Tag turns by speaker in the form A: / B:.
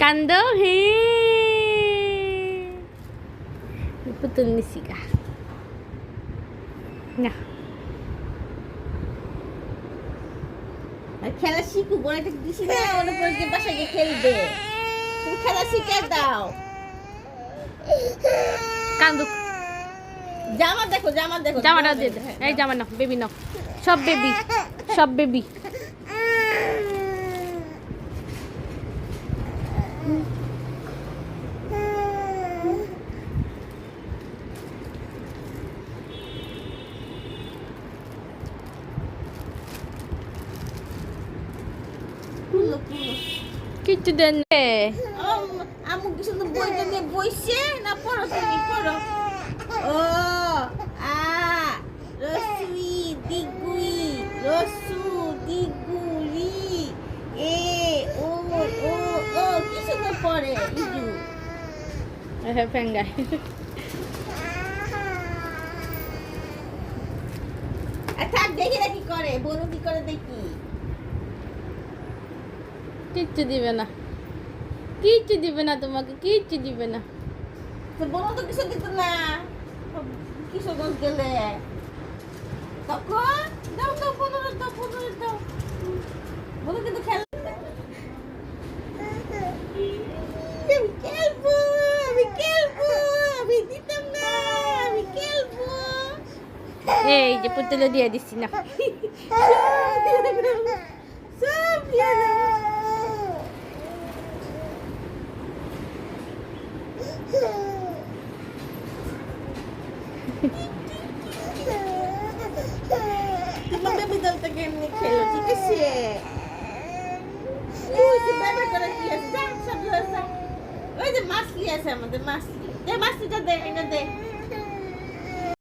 A: কান্দো হে পুতুল নিশিকা না
B: খেলা শিখু বলে দিছি না ওর উপর গিয়ে বাসায় গিয়ে খেলবে তুমি খেলা শিখে দাও
A: কান্দুক
B: জামা দেখো
A: জামাটা দিয়ে দে এই জামা নাও বেবি নাও সব বেবি কিচ্ছু দেন
B: আমু কিছু তো বইটা নিয়ে বইছে না পড়ো তুমি পড়ো ও আ রসুই দিগুই রসু দিগুলি এ ও কিছু তো পড়ে ইজু
A: হ্যাঁ ফেঙ্গাই
B: আচ্ছা দেখি না কি করে বনু কি করে দেখি
A: কিচ্ছু দিবে না তোমাকে কিচ্ছু দিবে না
B: তো বনু তো কিছু দিত না কিশোরগঞ্জ গেলে তখন দাও বনু দাও বনু কিন্তু খেলা আমি দিতাম না আমি খেলবো
A: এই যে পুতুলে দিয়ে দিচ্ছি না
B: সব দিয়ে দাও তোমার বেবি দলটা কেমনি খেলো ঠিক আছে ওই যে বেবি করে কি আছে যা সব ওই যে মাছলি আছে আমাদের মাছলিটা দে এটা দে